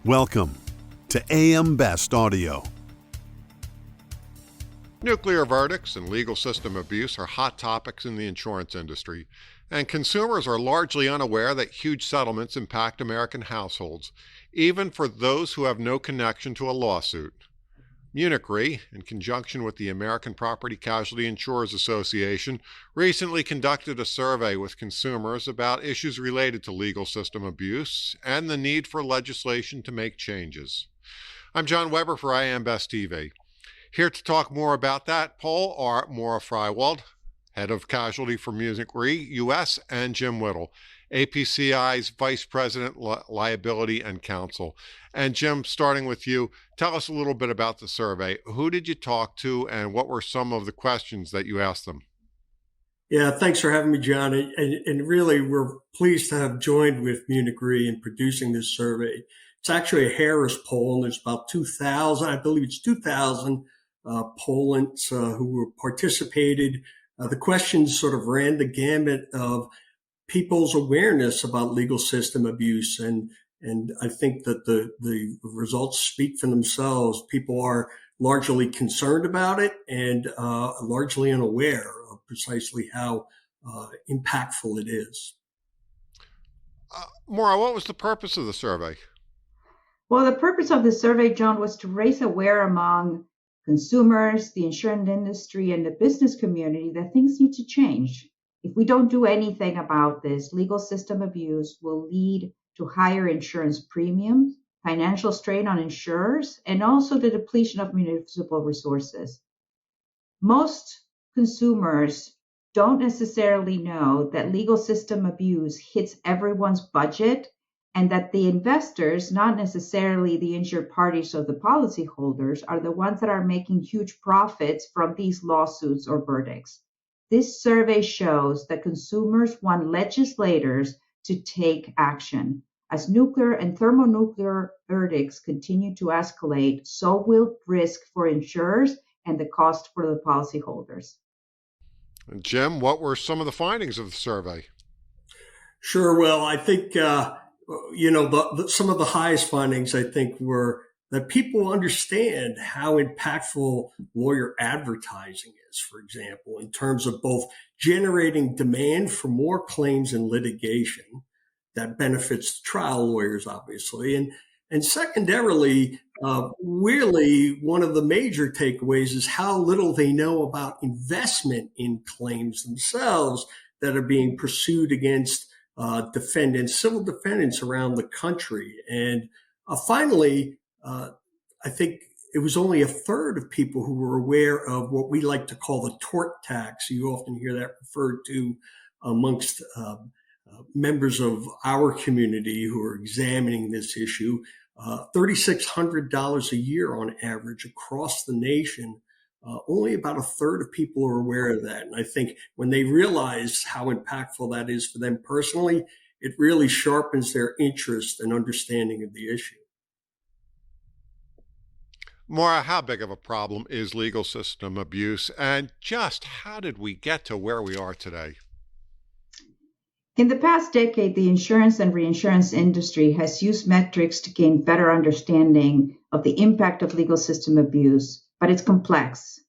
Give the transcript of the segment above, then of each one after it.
Welcome to AM Best Audio. Nuclear verdicts and legal system abuse are hot topics in the insurance industry, and consumers are largely unaware that huge settlements impact American households, even for those who have no connection to a lawsuit. Munich Re, in conjunction with the American Property Casualty Insurers Association, recently conducted a survey with consumers about issues related to legal system abuse and the need for legislation to make changes. I'm John Weber for AM Best TV. Here to talk more about that poll are Maura Freiwald, head of Casualty for Munich Re US, and Jim Whittle, APCI's Vice President, Liability and Counsel. And Jim, starting with you, tell us a little bit about the survey. Who did you talk to, and what were some of the questions that you asked them? Yeah, thanks for having me, John. And really, we're pleased to have joined with Munich Re in producing this survey. It's actually a Harris poll, and there's about 2,000, I believe it's 2,000 pollants who participated. The questions sort of ran the gamut of people's awareness about legal system abuse. And I think that the results speak for themselves. People are largely concerned about it and largely unaware of precisely how impactful it is. Maura, what was the purpose of the survey? Well, the purpose of the survey, John, was to raise awareness among consumers, the insurance industry, and the business community that things need to change. If we don't do anything about this, legal system abuse will lead to higher insurance premiums, financial strain on insurers, and also the depletion of municipal resources. Most consumers don't necessarily know that legal system abuse hits everyone's budget and that the investors, not necessarily the insured parties or the policyholders, are the ones that are making huge profits from these lawsuits or verdicts. This survey shows that consumers want legislators to take action. As nuclear and thermonuclear verdicts continue to escalate, so will risk for insurers and the cost for the policyholders. And Jim, what were some of the findings of the survey? Sure. Well, I think, some of the highest findings, I think, were that people understand how impactful lawyer advertising is, for example, in terms of both generating demand for more claims and litigation that benefits trial lawyers, obviously. And secondarily, really one of the major takeaways is how little they know about investment in claims themselves that are being pursued against civil defendants around the country. And finally, I think it was only a third of people who were aware of what we like to call the tort tax. You often hear that referred to amongst members of our community who are examining this issue. $3,600 a year on average across the nation. Only about a third of people are aware of that. And I think when they realize how impactful that is for them personally, it really sharpens their interest and understanding of the issue. Maura, how big of a problem is legal system abuse, and just how did we get to where we are today? In the past decade, the insurance and reinsurance industry has used metrics to gain better understanding of the impact of legal system abuse, but it's complex.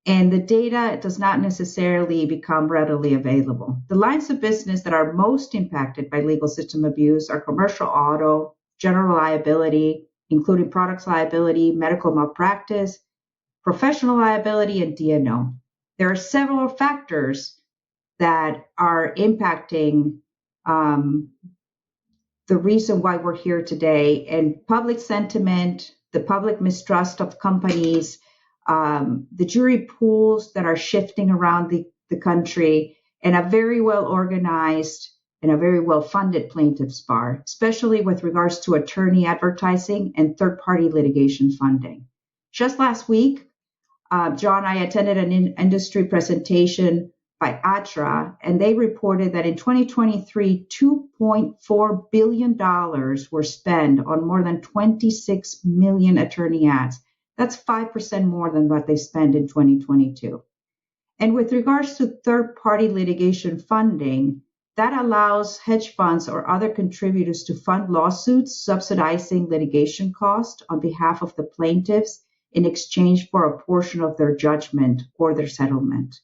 And the data does not necessarily become readily available. The lines of business that are most impacted by legal system abuse are commercial auto, general liability, including products liability, medical malpractice, professional liability, and D&O. There are several factors that are impacting the reason why we're here today, and public sentiment, the public mistrust of companies, the jury pools that are shifting around the country, and a very well organized and a very well funded plaintiffs bar, especially with regards to attorney advertising and third party litigation funding. Just last week, John, I attended an industry presentation by ATRA, and they reported that in 2023, $2.4 billion were spent on more than 26 million attorney ads. That's 5% more than what they spent in 2022. And with regards to third-party litigation funding, That allows hedge funds or other contributors to fund lawsuits subsidizing litigation costs on behalf of the plaintiffs in exchange for a portion of their judgment or their settlement.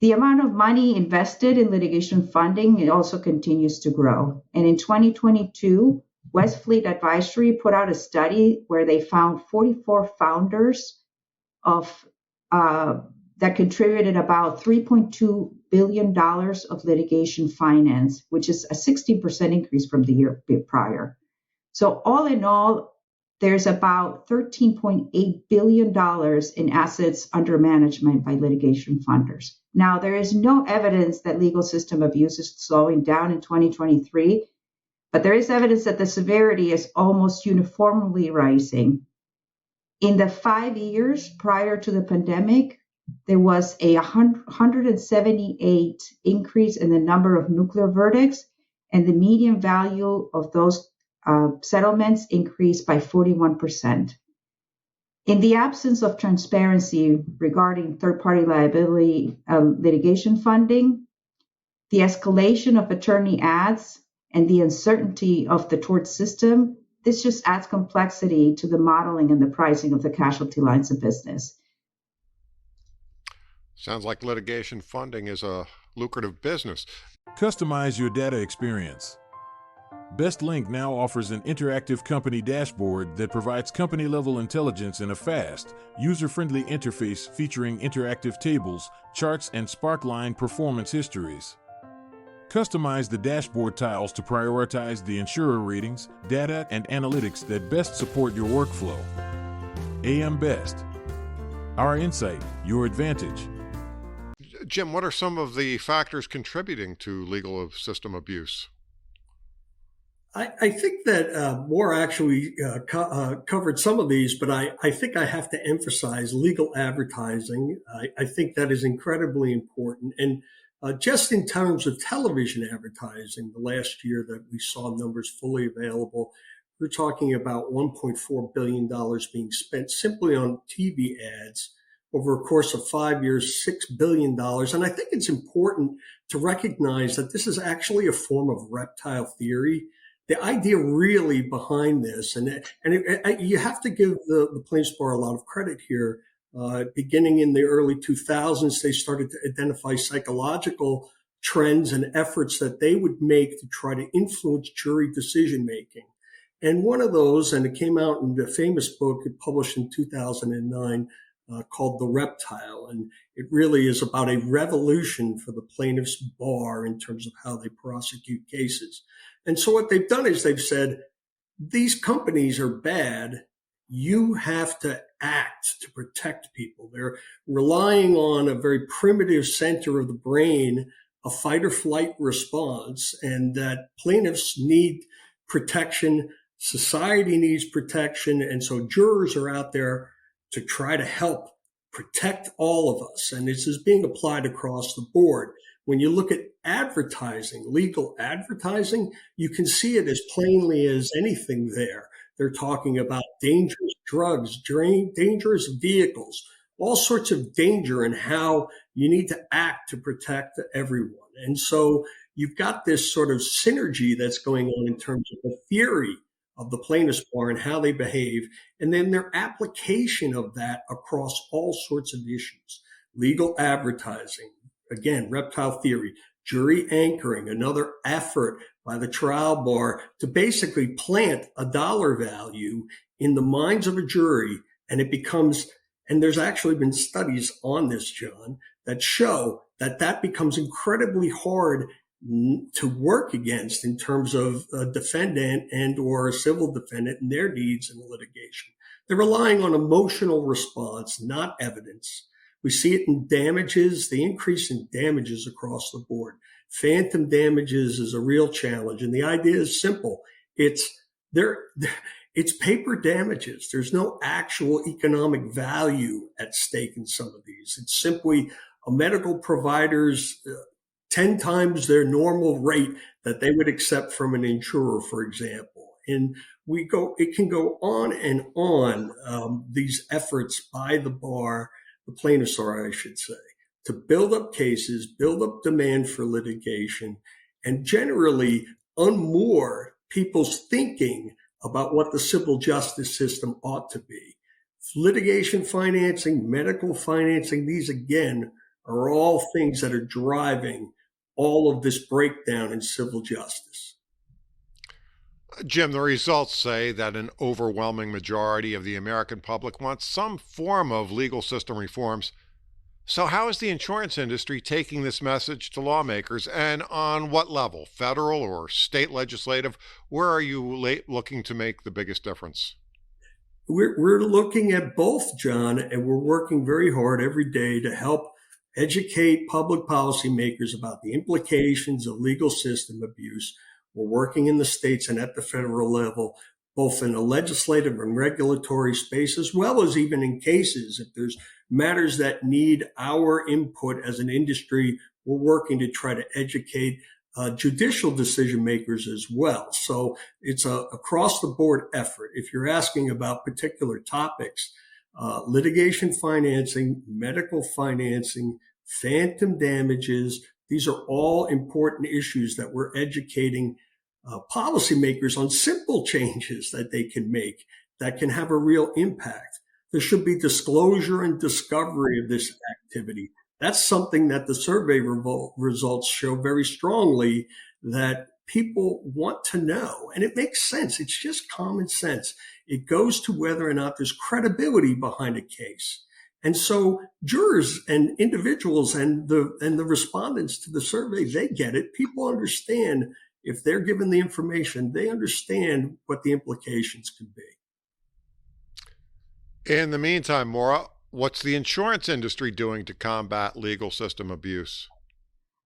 The amount of money invested in litigation funding it also continues to grow. And in 2022, Westfleet Advisory put out a study where they found 44 founders of that contributed about $3.2 billion of litigation finance, which is a 16% increase from the year prior. So all in all, there's about $13.8 billion in assets under management by litigation funders. Now, there is no evidence that legal system abuse is slowing down in 2023, but there is evidence that the severity is almost uniformly rising. In the 5 years prior to the pandemic, there was a 178 increase in the number of nuclear verdicts, and the median value of those settlements increased by 41%. In the absence of transparency regarding third-party liability litigation funding, the escalation of attorney ads, and the uncertainty of the tort system, this just adds complexity to the modeling and the pricing of the casualty lines of business. Sounds like litigation funding is a lucrative business. Customize your data experience. BestLink now offers an interactive company dashboard that provides company-level intelligence in a fast, user-friendly interface featuring interactive tables, charts, and Sparkline performance histories. Customize the dashboard tiles to prioritize the insurer ratings, data, and analytics that best support your workflow. AM Best. Our insight, your advantage. Jim, what are some of the factors contributing to legal system abuse? I think that Maura actually covered some of these, but I think I have to emphasize legal advertising. I think that is incredibly important. And just in terms of television advertising, the last year that we saw numbers fully available, we're talking about $1.4 billion being spent simply on TV ads over a course of 5 years, $6 billion. And I think it's important to recognize that this is actually a form of reptile theory. The idea really behind this, you have to give the plaintiffs bar a lot of credit here. Beginning in the early 2000s, they started to identify psychological trends and efforts that they would make to try to influence jury decision making. And one of those, and it came out in the famous book published in 2009 called The Reptile. And it really is about a revolution for the plaintiffs bar in terms of how they prosecute cases. And so what they've done is they've said, these companies are bad. You have to act to protect people. They're relying on a very primitive center of the brain, a fight or flight response, and that plaintiffs need protection. Society needs protection. And so jurors are out there to try to help protect all of us. And this is being applied across the board. When you look at advertising, legal advertising, you can see it as plainly as anything there. They're talking about dangerous drugs, dangerous vehicles, all sorts of danger and how you need to act to protect everyone. And so you've got this sort of synergy that's going on in terms of the theory of the plaintiffs bar and how they behave, and then their application of that across all sorts of issues. Legal advertising, again, reptile theory, jury anchoring, another effort by the trial bar to basically plant a dollar value in the minds of a jury. And it becomes, and there's actually been studies on this, John, that show that that becomes incredibly hard to work against in terms of a defendant and or a civil defendant and their needs in litigation. They're relying on emotional response, not evidence. We see it in damages, the increase in damages across the board. Phantom damages is a real challenge. And the idea is simple. It's paper damages. There's no actual economic value at stake in some of these. It's simply a medical provider's 10 times their normal rate that they would accept from an insurer, for example. And it can go on and on, these efforts by the bar, the plaintiffs bar, I should say, to build up cases, build up demand for litigation, and generally unmoor people's thinking about what the civil justice system ought to be. Litigation financing, medical financing, these again are all things that are driving all of this breakdown in civil justice. Jim, the results say that an overwhelming majority of the American public wants some form of legal system reforms. So how is the insurance industry taking this message to lawmakers, and on what level, federal or state legislative? Where are you looking to make the biggest difference? We're looking at both, John, and we're working very hard every day to help educate public policymakers about the implications of legal system abuse. We're working in the states and at the federal level, both in the legislative and regulatory space, as well as even in cases. If there's matters that need our input as an industry, we're working to try to educate judicial decision makers as well. So it's a across the board effort. If you're asking about particular topics, litigation financing, medical financing, phantom damages, these are all important issues that we're educating policymakers on simple changes that they can make that can have a real impact. There should be disclosure and discovery of this activity. That's something that the survey results show very strongly that people want to know. And it makes sense. It's just common sense. It goes to whether or not there's credibility behind a case. And so jurors and individuals and the respondents to the survey, they get it. People understand if they're given the information, they understand what the implications could be. In the meantime, Maura, what's the insurance industry doing to combat legal system abuse?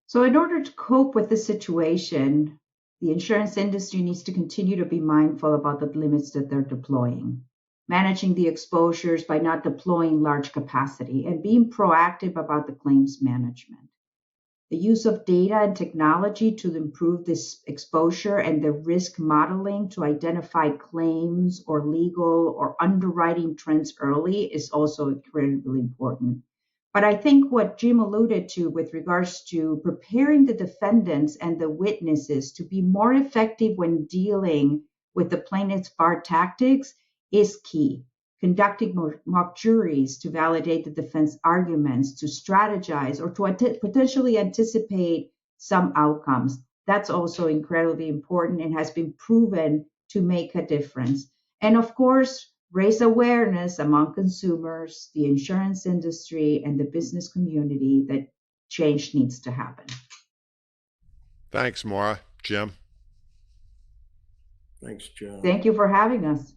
So in order to cope with the situation, the insurance industry needs to continue to be mindful about the limits that they're deploying, managing the exposures by not deploying large capacity, and being proactive about the claims management. The use of data and technology to improve this exposure and the risk modeling to identify claims or legal or underwriting trends early is also incredibly important. But I think what Jim alluded to with regards to preparing the defendants and the witnesses to be more effective when dealing with the plaintiff's bar tactics is key. Conducting mock juries to validate the defense arguments, to strategize, or to potentially anticipate some outcomes. That's also incredibly important and has been proven to make a difference. And of course, raise awareness among consumers, the insurance industry, and the business community that change needs to happen. Thanks, Maura. Jim? Thanks, John. Thank you for having us.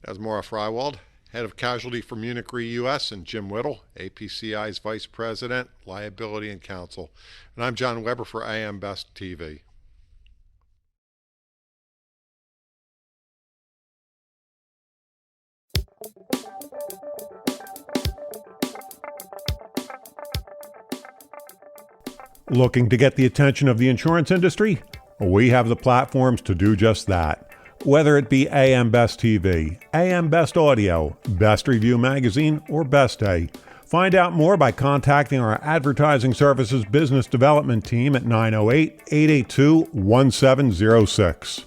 That's Maura Freiwald, Head of Casualty for Munich Re US, and Jim Whittle, APCI's Vice President, Liability and Counsel. And I'm John Weber for AM Best TV. Looking to get the attention of the insurance industry? We have the platforms to do just that. Whether it be AM Best TV, AM Best Audio, Best Review Magazine, or Best Day. Find out more by contacting our Advertising Services Business Development Team at 908-882-1706.